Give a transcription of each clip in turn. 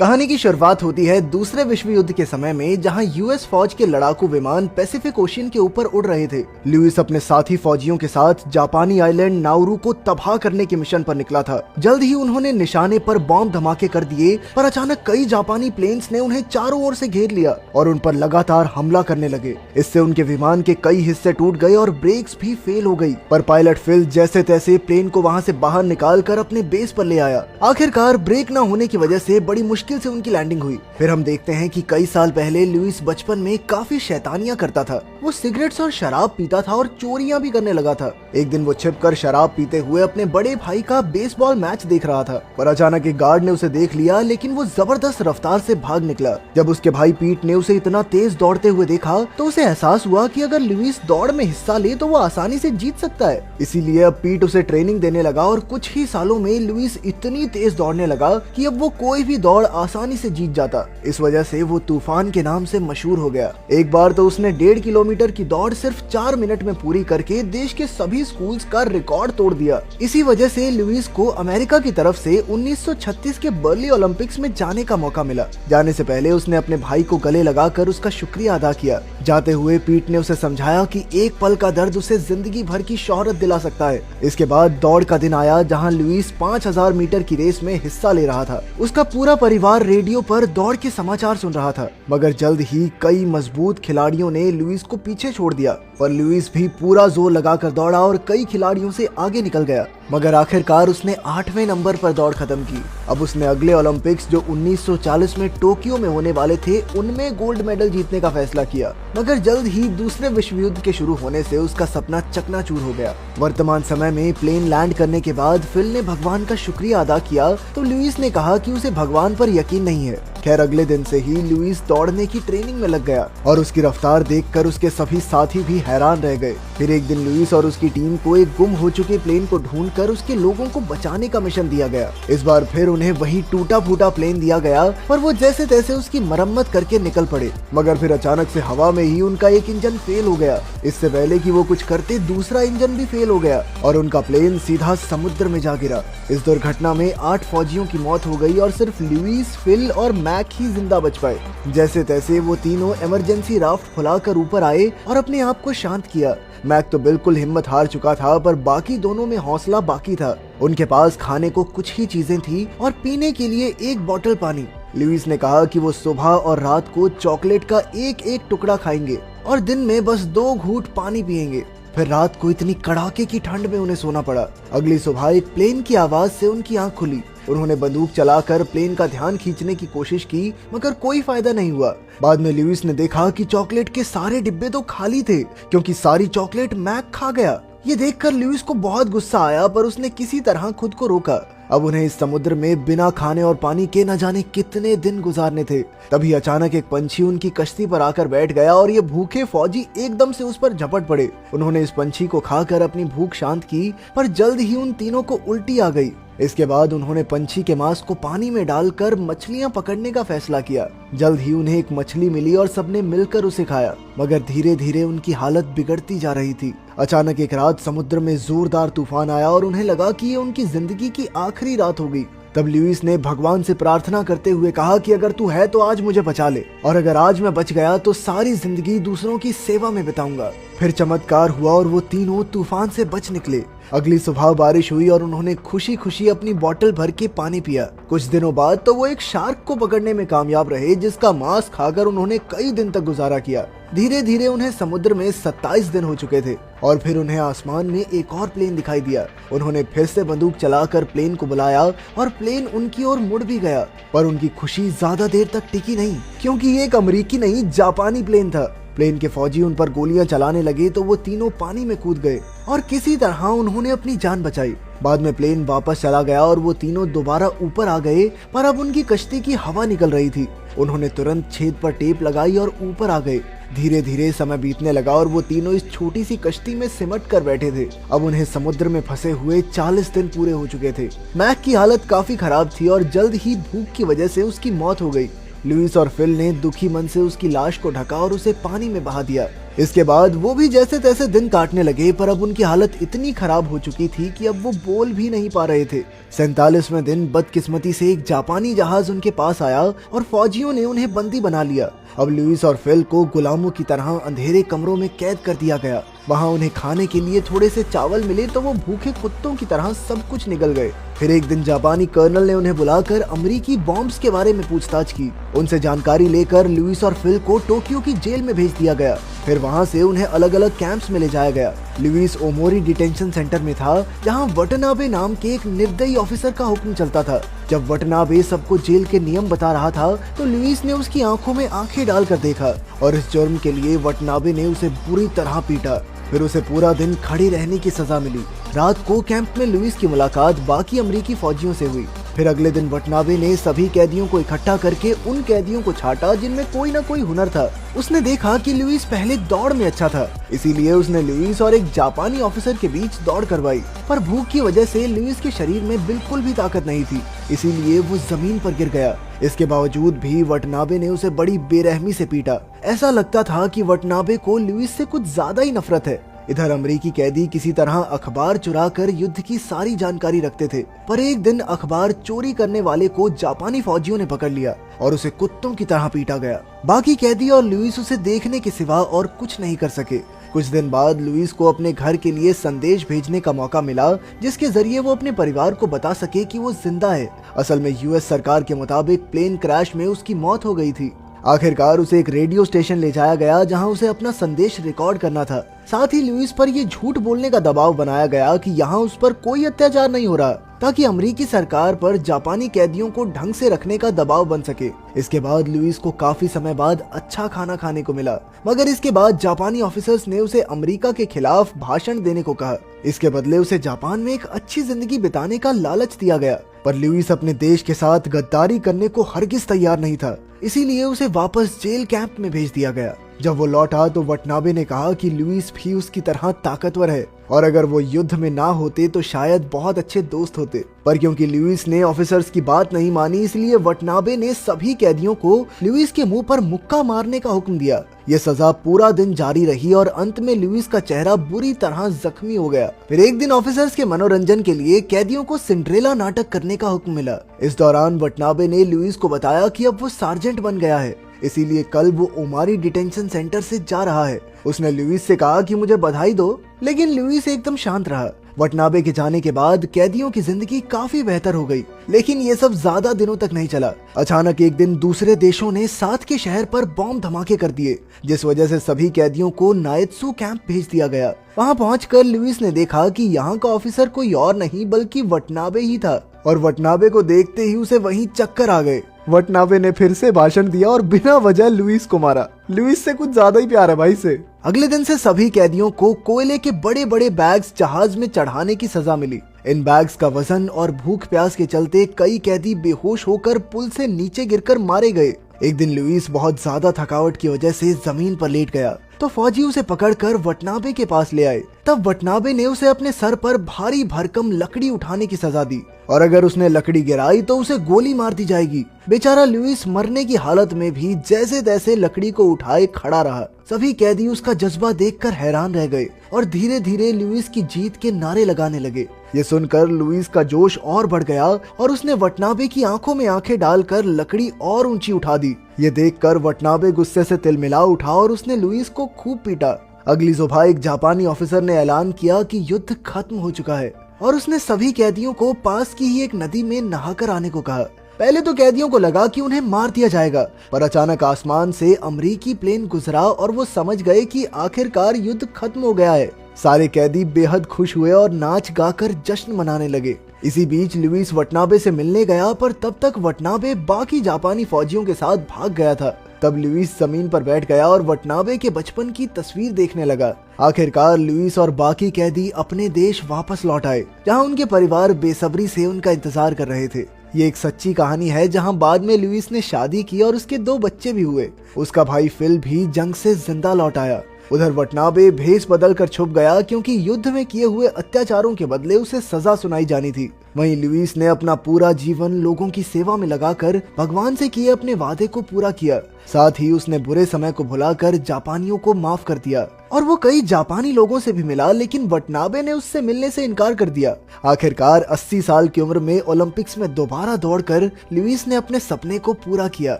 कहानी की शुरुआत होती है दूसरे विश्व युद्ध के समय में, जहां यूएस फौज के लड़ाकू विमान पैसिफिक ओशियन के ऊपर उड़ रहे थे। लुइस अपने साथी फौजियों के साथ जापानी आइलैंड नाउरू को तबाह करने के मिशन पर निकला था। जल्द ही उन्होंने निशाने पर बॉम्ब धमाके कर दिए, पर अचानक कई जापानी प्लेन्स ने उन्हें चारों ओर से घेर लिया और उन पर लगातार हमला करने लगे। इससे उनके विमान के कई हिस्से टूट गए और ब्रेक्स भी फेल हो गई। पर पायलट फिल जैसे तैसे प्लेन को वहां से बाहर निकाल कर अपने बेस पर ले आया। आखिरकार ब्रेक न होने की वजह से बड़ी मुश्किल से उनकी लैंडिंग हुई। फिर हम देखते हैं कि कई साल पहले लुइस बचपन में काफी शैतानियां करता था। वो सिगरेट्स और शराब पीता था और चोरियां भी करने लगा था। एक दिन वो छिपकर शराब पीते हुए अपने बड़े भाई का बेसबॉल मैच देख रहा था, पर अचानक एक गार्ड ने उसे देख लिया, लेकिन वो जबरदस्त रफ्तार से भाग निकला। जब उसके भाई पीट ने उसे इतना तेज दौड़ते हुए देखा तो उसे एहसास हुआ कि अगर लुइस दौड़ में हिस्सा ले तो वो आसानी से जीत सकता है। इसीलिए अब पीट उसे ट्रेनिंग देने लगा और कुछ ही सालों में लुइस इतनी तेज दौड़ने लगा कि अब वो कोई भी दौड़ आसानी से जीत जाता। इस वजह से वो तूफान के नाम से मशहूर हो गया। एक बार तो उसने 1.5 किलोमीटर की दौड़ सिर्फ 4 मिनट में पूरी करके देश के सभी स्कूल्स का रिकॉर्ड तोड़ दिया। इसी वजह से लुइस को अमेरिका की तरफ से 1936 के बर्ली ओलंपिक्स में जाने का मौका मिला। जाने से पहले उसने अपने भाई को गले लगाकर उसका शुक्रिया अदा किया। जाते हुए पीट ने उसे समझाया कि एक पल का दर्द उसे जिंदगी भर की शोहरत दिला सकता है। इसके बाद दौड़ का दिन आया, जहां लुइस 5000 मीटर की रेस में हिस्सा ले रहा था। उसका पूरा परिवार रेडियो पर दौड़ के समाचार सुन रहा था, मगर जल्द ही कई मजबूत खिलाड़ियों ने लुइस को पीछे छोड़ दिया। पर लुइस भी पूरा जोर लगाकर दौड़ा और कई खिलाड़ियों से आगे निकल गया, मगर आखिरकार उसने 8वें नंबर पर दौड़ खत्म की। अब उसने अगले ओलंपिक्स जो 1940 में टोक्यो में होने वाले थे, उनमें गोल्ड मेडल जीतने का फैसला किया। मगर जल्द ही दूसरे विश्व युद्ध के शुरू होने से उसका सपना चकनाचूर हो गया। वर्तमान समय में प्लेन लैंड करने के बाद फिल ने भगवान का शुक्रिया अदा किया तो लुइस ने कहा कि उसे भगवान पर यकीन नहीं है। खैर, अगले दिन से ही लुइस दौड़ने की ट्रेनिंग में लग गया और उसकी रफ्तार देखकर उसके सभी साथी भी हैरान रह गए। फिर एक दिन लुइस और उसकी टीम को एक गुम हो चुके प्लेन को ढूंढकर उसके लोगों को बचाने का मिशन दिया गया। इस बार फिर उन्हें वही टूटा फूटा प्लेन दिया गया, पर वो जैसे तैसे उसकी मरम्मत करके निकल पड़े। मगर फिर अचानक से हवा में ही उनका एक इंजन फेल हो गया। इससे पहले कि वो कुछ करते, दूसरा इंजन भी फेल हो गया और उनका प्लेन सीधा समुद्र में जा गिरा। इस दुर्घटना में 8 फौजियों की मौत हो गई और सिर्फ लुइस, फिल और मैक ही जिंदा बच पाए। जैसे तैसे वो तीनों इमरजेंसी राफ्ट फुलाकर ऊपर आए और अपने आप को शांत किया। मैक तो बिल्कुल हिम्मत हार चुका था, पर बाकी दोनों में हौसला बाकी था। उनके पास खाने को कुछ ही चीजें थी और पीने के लिए एक बोतल पानी। लुइस ने कहा कि वो सुबह और रात को चॉकलेट का एक एक टुकड़ा खाएंगे और दिन में बस 2 घूंट पानी पिएंगे। फिर रात को इतनी कड़ाके की ठंड में उन्हें सोना पड़ा। अगली सुबह एक प्लेन की आवाज से उनकी आंख खुली। उन्होंने बंदूक चलाकर प्लेन का ध्यान खींचने की कोशिश की, मगर कोई फायदा नहीं हुआ। बाद में लुइस ने देखा कि चॉकलेट के सारे डिब्बे तो खाली थे, क्योंकि सारी चॉकलेट मैक खा गया। ये देखकर लुइस को बहुत गुस्सा आया, पर उसने किसी तरह खुद को रोका। अब उन्हें इस समुद्र में बिना खाने और पानी के न जाने कितने दिन गुजारने थे। तभी अचानक एक पंछी उनकी कश्ती पर आकर बैठ गया और ये भूखे फौजी एकदम से उस पर झपट पड़े। उन्होंने इस पंछी को खाकर अपनी भूख शांत की, पर जल्द ही उन तीनों को उल्टी आ गई। इसके बाद उन्होंने पंछी के मांस को पानी में डालकर मछलियां पकड़ने का फैसला किया। जल्द ही उन्हें एक मछली मिली और सबने मिलकर उसे खाया, मगर धीरे धीरे उनकी हालत बिगड़ती जा रही थी। अचानक एक रात समुद्र में जोरदार तूफान आया और उन्हें लगा कि ये उनकी जिंदगी की आखिरी रात हो गई। तब लुइस ने भगवान से प्रार्थना करते हुए कहा कि अगर तू है तो आज मुझे बचा ले, और अगर आज मैं बच गया तो सारी जिंदगी दूसरों की सेवा में बिताऊंगा। फिर चमत्कार हुआ और वो तीनों तूफान से बच निकले। अगली सुबह बारिश हुई और उन्होंने खुशी खुशी अपनी बोतल भर के पानी पिया। कुछ दिनों बाद तो वो एक शार्क को पकड़ने में कामयाब रहे, जिसका मांस खाकर उन्होंने कई दिन तक गुजारा किया। धीरे धीरे उन्हें समुद्र में 27 दिन हो चुके थे और फिर उन्हें आसमान में एक और प्लेन दिखाई दिया। उन्होंने फिर से बंदूक चलाकर प्लेन को बुलाया और प्लेन उनकी ओर मुड़ भी गया, पर उनकी खुशी ज्यादा देर तक टिकी नहीं, क्योंकि ये एक अमेरिकी नहीं, जापानी प्लेन था। प्लेन के फौजी उन पर गोलियां चलाने लगे तो वो तीनों पानी में कूद गए और किसी तरह उन्होंने अपनी जान बचाई। बाद में प्लेन वापस चला गया और वो तीनों दोबारा ऊपर आ गए, पर अब उनकी कश्ती की हवा निकल रही थी। उन्होंने तुरंत छेद पर टेप लगाई और ऊपर आ गए। धीरे धीरे समय बीतने लगा और वो तीनों इस छोटी सी कश्ती में सिमट कर बैठे थे। अब उन्हें समुद्र में फंसे हुए 40 दिन पूरे हो चुके थे। मैक की हालत काफी खराब थी और जल्द ही भूख की वजह से उसकी मौत हो गई। लुइस और फिल ने दुखी मन से उसकी लाश को ढका और उसे पानी में बहा दिया। इसके बाद वो भी जैसे तैसे दिन काटने लगे, पर अब उनकी हालत इतनी खराब हो चुकी थी कि अब वो बोल भी नहीं पा रहे थे। 47वें दिन बदकिस्मती से एक जापानी जहाज उनके पास आया और फौजियों ने उन्हें बंदी बना लिया। अब लुइस और फिल को गुलामों की तरह अंधेरे कमरों में कैद कर दिया गया। वहाँ उन्हें खाने के लिए थोड़े से चावल मिले तो वो भूखे कुत्तों की तरह सब कुछ निगल गए। फिर एक दिन जापानी कर्नल ने उन्हें बुलाकर अमेरिकी बॉम्ब्स के बारे में पूछताछ की। उनसे जानकारी लेकर लुइस और फिल को टोक्यो की जेल में भेज दिया गया। फिर वहाँ से उन्हें अलग अलग कैंप्स में ले जाया गया। लुइस ओमोरी डिटेंशन सेंटर में था, जहाँ वटनाबे नाम के एक निर्दयी ऑफिसर का हुक्म चलता था। जब वटनाबे सबको जेल के नियम बता रहा था तो लुइस ने उसकी आंखों में आंखें डालकर देखा और इस जुर्म के लिए वटनाबे ने उसे बुरी तरह पीटा। फिर उसे पूरा दिन खड़े रहने की सजा मिली। रात को कैंप में लुइस की मुलाकात बाकी अमेरिकी फौजियों से हुई। फिर अगले दिन वटनाबे ने सभी कैदियों को इकट्ठा करके उन कैदियों को छांटा जिनमें कोई ना कोई हुनर था। उसने देखा कि लुइस पहले दौड़ में अच्छा था, इसीलिए उसने लुइस और एक जापानी ऑफिसर के बीच दौड़ करवाई। पर भूख की वजह से लुइस के शरीर में बिल्कुल भी ताकत नहीं थी, इसीलिए वो जमीन पर गिर गया। इसके बावजूद भी वटनाबे ने उसे बड़ी बेरहमी से पीटा। ऐसा लगता था कि वटनाबे को लुइस से कुछ ज्यादा ही नफरत है। इधर अमेरिकी कैदी किसी तरह अखबार चुराकर युद्ध की सारी जानकारी रखते थे, पर एक दिन अखबार चोरी करने वाले को जापानी फौजियों ने पकड़ लिया और उसे कुत्तों की तरह पीटा गया। बाकी कैदी और लुइस उसे देखने के सिवा और कुछ नहीं कर सके। कुछ दिन बाद लुइस को अपने घर के लिए संदेश भेजने का मौका मिला, जिसके जरिए वो अपने परिवार को बता सके कि वो जिंदा है। असल में यूएस सरकार के मुताबिक प्लेन क्रैश में उसकी मौत हो गई थी। आखिरकार उसे एक रेडियो स्टेशन ले जाया गया, जहां उसे अपना संदेश रिकॉर्ड करना था। साथ ही लुइस पर ये झूठ बोलने का दबाव बनाया गया कि यहाँ उस पर कोई अत्याचार नहीं हो रहा, ताकि अमेरिकी सरकार पर जापानी कैदियों को ढंग से रखने का दबाव बन सके। इसके बाद लुइस को काफी समय बाद अच्छा खाना खाने को मिला, मगर इसके बाद जापानी ऑफिसर्स ने उसे अमेरिका के खिलाफ भाषण देने को कहा। इसके बदले उसे जापान में एक अच्छी जिंदगी बिताने का लालच दिया गया, पर लुइस अपने देश के साथ गद्दारी करने को हरगिज तैयार नहीं था, इसीलिए उसे वापस जेल कैंप में भेज दिया गया। जब वो लौटा तो वटनाबे ने कहा कि लुइस भी उसकी तरह ताकतवर है और अगर वो युद्ध में ना होते तो शायद बहुत अच्छे दोस्त होते। पर क्योंकि लुइस ने ऑफिसर्स की बात नहीं मानी, इसलिए वटनाबे ने सभी कैदियों को लुइस के मुंह पर मुक्का मारने का हुक्म दिया। ये सजा पूरा दिन जारी रही और अंत में लुइस का चेहरा बुरी तरह जख्मी हो गया। फिर एक दिन ऑफिसर्स के मनोरंजन के लिए कैदियों को सिंड्रेला नाटक करने का हुक्म मिला। इस दौरान वटनाबे ने लुइस को बताया कि अब वो सार्जेंट बन गया है, इसीलिए कल वो ओमारी डिटेंशन सेंटर से जा रहा है। उसने लुइस से कहा कि मुझे बधाई दो, लेकिन लुइस एकदम शांत रहा। वटनाबे के जाने के बाद कैदियों की जिंदगी काफी बेहतर हो गई, लेकिन ये सब ज्यादा दिनों तक नहीं चला। अचानक एक दिन दूसरे देशों ने साथ के शहर पर बॉम्ब धमाके कर दिए, जिस वजह से सभी कैदियों को नाइत्सु कैंप भेज दिया गया। वहाँ पहुंचकर लुइस ने देखा कि यहाँ का ऑफिसर कोई और नहीं बल्कि वटनाबे ही था, और वटनाबे को देखते ही उसे वहीं चक्कर आ गए। वटनाबे ने फिर से भाषण दिया और बिना वजह लुइस को मारा। लुइस से कुछ ज्यादा ही प्यार है भाई से। अगले दिन से सभी कैदियों को कोयले के बड़े बड़े बैग्स जहाज में चढ़ाने की सजा मिली। इन बैग्स का वजन और भूख प्यास के चलते कई कैदी बेहोश होकर पुल से नीचे गिरकर मारे गए। एक दिन लुइस बहुत ज्यादा थकावट की वजह से जमीन पर लेट गया, तो फौजी उसे पकड़कर वटनाबे के पास ले आए। तब वटनाबे ने उसे अपने सर पर भारी भरकम लकड़ी उठाने की सजा दी, और अगर उसने लकड़ी गिराई तो उसे गोली मार दी जाएगी। बेचारा लुइस मरने की हालत में भी जैसे तैसे लकड़ी को उठाए खड़ा रहा। सभी कैदी उसका जज्बा देखकर हैरान रह गए और धीरे धीरे लुइस की जीत के नारे लगाने लगे। ये सुनकर लुइस का जोश और बढ़ गया और उसने वटनाबे की आंखों में आंखें डालकर लकड़ी और ऊंची उठा दी। ये देखकर वटनाबे गुस्से से तिलमिला उठा और उसने लुइस को खूब पीटा। अगली सुबह एक जापानी ऑफिसर ने ऐलान किया कि युद्ध खत्म हो चुका है और उसने सभी कैदियों को पास की ही एक नदी में नहाकर आने को कहा। पहले तो कैदियों को लगा कि उन्हें मार दिया जाएगा, पर अचानक आसमान से अमेरिकी प्लेन गुजरा और वो समझ गए कि आखिरकार युद्ध खत्म हो गया है। सारे कैदी बेहद खुश हुए और नाच गाकर जश्न मनाने लगे। इसी बीच लुइस वटनाबे से मिलने गया, पर तब तक वटनाबे बाकी जापानी फौजियों के साथ भाग गया था। तब लुइस जमीन पर बैठ गया और वटनाबे के बचपन की तस्वीर देखने लगा। आखिरकार लुइस और बाकी कैदी अपने देश वापस लौट आए, जहां उनके परिवार बेसब्री से उनका इंतजार कर रहे थे। ये एक सच्ची कहानी है, जहां बाद में लुइस ने शादी की और उसके 2 बच्चे भी हुए। उसका भाई फिल भी जंग से जिंदा लौट आया। उधर वटनाबे भेष बदल कर छुप गया, क्योंकि युद्ध में किए हुए अत्याचारों के बदले उसे सजा सुनाई जानी थी। वहीं लुइस ने अपना पूरा जीवन लोगों की सेवा में लगाकर भगवान से किए अपने वादे को पूरा किया। साथ ही उसने बुरे समय को भुलाकर जापानियों को माफ कर दिया और वो कई जापानी लोगों से भी मिला, लेकिन वटनाबे ने उससे मिलने से इनकार कर दिया। आखिरकार 80 साल की उम्र में ओलंपिक्स में दोबारा दौड़कर लुइस ने अपने सपने को पूरा किया।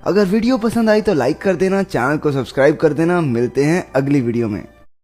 अगर वीडियो पसंद आई तो लाइक कर देना, चैनल को सब्सक्राइब कर देना। मिलते हैं अगली वीडियो में।